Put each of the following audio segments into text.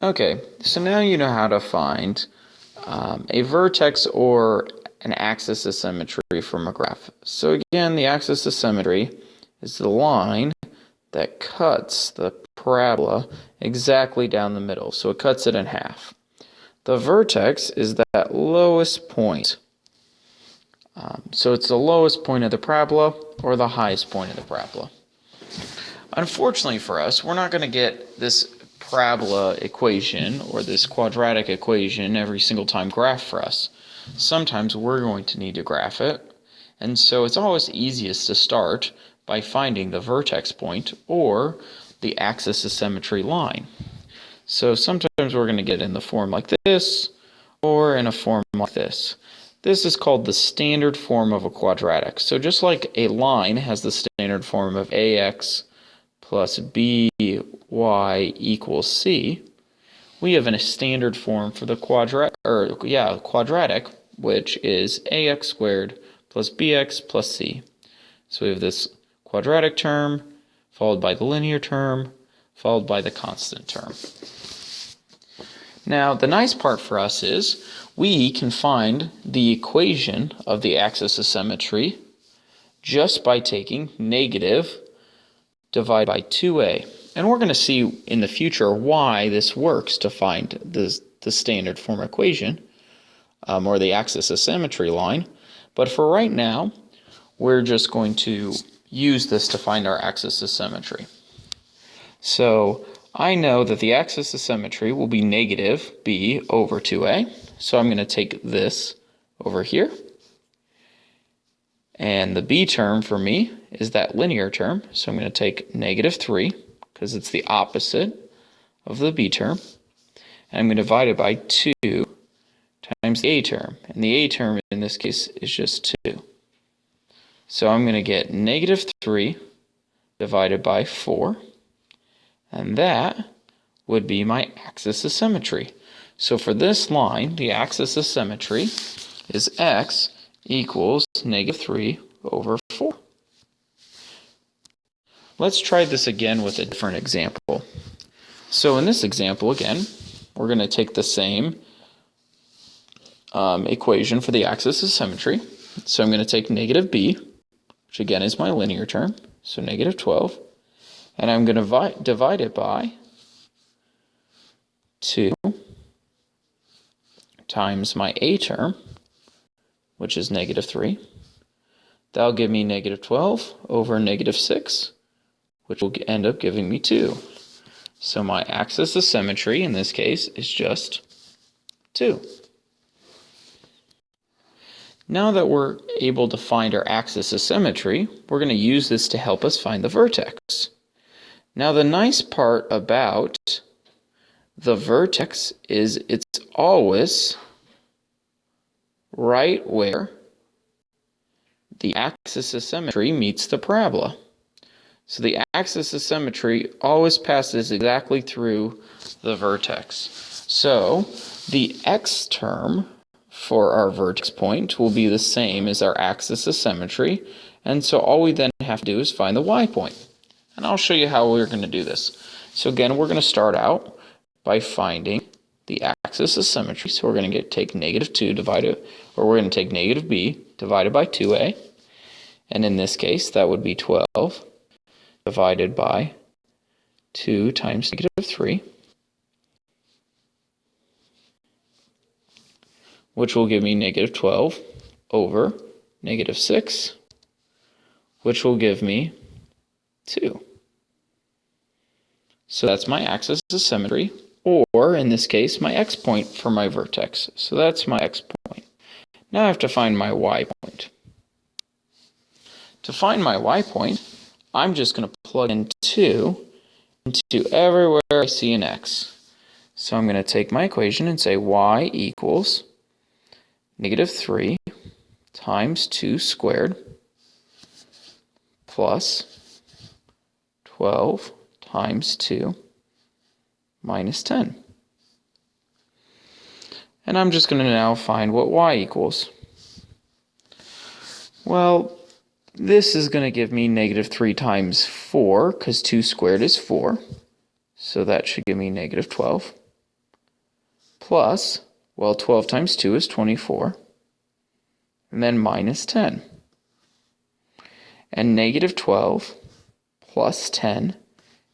Okay, so now you know how to find a vertex or an axis of symmetry from a graph. So again, the axis of symmetry is the line that cuts the parabola exactly down the middle. So it cuts it in half. The vertex is that lowest point. So it's the lowest point of the parabola or the highest point of the parabola. Unfortunately for us, we're not going to get this parabola equation or this quadratic equation every single time graphed for us. Sometimes we're going to need to graph it, and so it's always easiest to start by finding the vertex point or the axis of symmetry line. So sometimes we're going to get in the form like this or in a form like this. This is called the standard form of a quadratic. So just like a line has the standard form of ax plus by equals c, we have a standard form for the quadratic, which is ax squared plus bx plus c. So we have this quadratic term, followed by the linear term, followed by the constant term. Now, the nice part for us is we can find the equation of the axis of symmetry just by taking negative divided by 2a. And we're going to see in the future why this works to find the standard form equation, or the axis of symmetry line. But for right now, we're just going to use this to find our axis of symmetry. So I know that the axis of symmetry will be negative b over 2a. So I'm going to take this over here. And the b term for me is that linear term. So I'm going to take negative 3, because it's the opposite of the b term. And I'm going to divide it by 2 times the a term. And the a term in this case is just 2. So I'm going to get negative 3 divided by 4. And that would be my axis of symmetry. So for this line, the axis of symmetry is x equals negative 3 over 4. Let's try this again with a different example. So in this example, again, we're going to take the same equation for the axis of symmetry. So I'm going to take negative b, which again is my linear term, so negative 12, and I'm going to divide it by 2 times my a term, which is negative 3. That'll give me negative 12 over negative 6, which will end up giving me 2. So my axis of symmetry in this case is just 2. Now that we're able to find our axis of symmetry, we're going to use this to help us find the vertex. Now the nice part about the vertex is it's always right where the axis of symmetry meets the parabola. So the axis of symmetry always passes exactly through the vertex. So the x term for our vertex point will be the same as our axis of symmetry, and so all we then have to do is find the y point. And I'll show you how we're going to do this. So again, we're going to start out by finding the axis of symmetry. So we're going to take negative 2 divided, or we're going to take negative b divided by 2a. And in this case, that would be 12 divided by 2 times negative 3, which will give me negative 12 over negative 6, which will give me 2. So that's my axis of symmetry, or in this case, my x point for my vertex. So that's my x point. Now I have to find my y point. To find my y point, I'm just going to plug in 2 into everywhere I see an x. So I'm going to take my equation and say y equals negative 3 times 2 squared plus 12 times 2 minus 10. And I'm just going to now find what y equals. Well, this is going to give me negative 3 times 4, because 2 squared is 4. So that should give me negative 12. plus, well, 12 times 2 is 24, and then minus 10. And negative 12 plus 10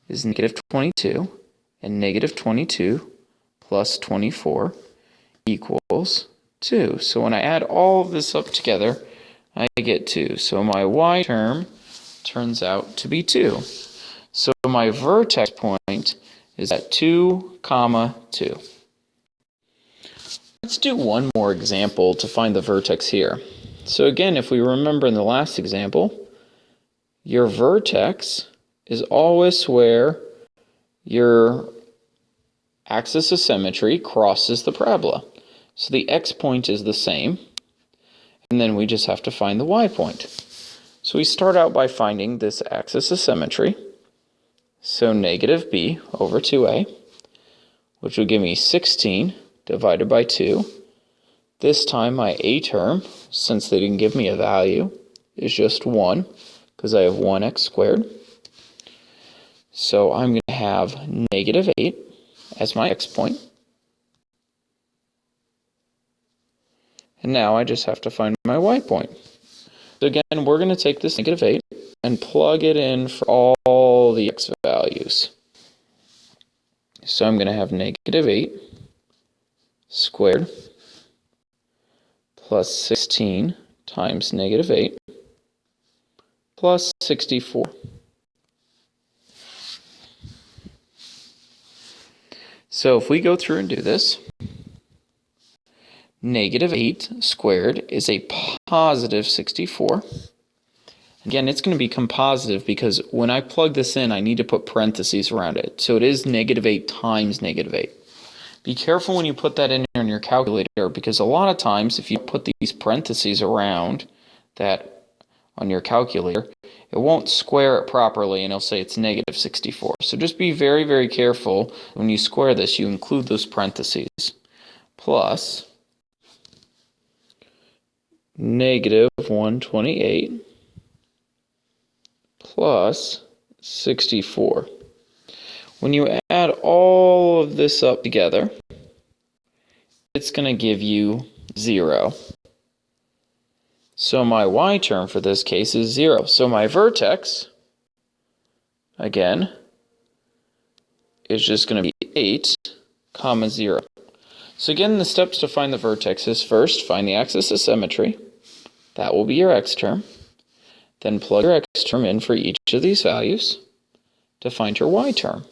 is negative 22, and negative 22 plus 24 equals 2. So when I add all of this up together, I get 2. So my y term turns out to be 2. So my vertex point is at 2, 2. Let's do one more example to find the vertex here. So again, if we remember in the last example, your vertex is always where your axis of symmetry crosses the parabola. So the x point is the same, and then we just have to find the y point. So we start out by finding this axis of symmetry. So negative b over 2a, which will give me 16 divided by 2. This time my a term, since they didn't give me a value, is just 1, because I have 1x squared. So I'm going to have negative 8 as my x point. And now I just have to find my y point. So again, we're going to take this negative 8 and plug it in for all the x values. So I'm going to have negative 8 squared plus 16 times negative 8 plus 64. So if we go through and do this, negative 8 squared is a positive 64. Again, it's going to become positive because when I plug this in, I need to put parentheses around it. So it is negative 8 times negative 8. Be careful when you put that in your calculator, because a lot of times if you put these parentheses around that on your calculator, it won't square it properly and it'll say it's negative 64. So just be very, very careful when you square this, you include those parentheses. Plus negative 128 plus 64. When you add all of this up together, it's going to give you 0. So my y term for this case is 0. So my vertex, again, is just going to be 8, 0. So again, the steps to find the vertex is first, find the axis of symmetry. That will be your x term. Then plug your x term in for each of these values to find your y term.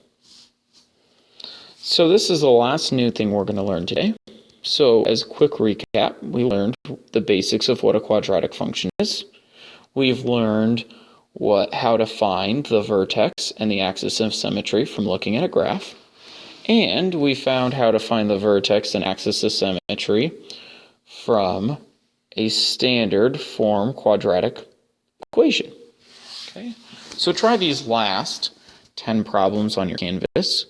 So this is the last new thing we're going to learn today. So as a quick recap, we learned the basics of what a quadratic function is. We've learned how to find the vertex and the axis of symmetry from looking at a graph. And we found how to find the vertex and axis of symmetry from a standard form quadratic equation. Okay, so try these last 10 problems on your canvas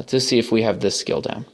to see if we have this skill down.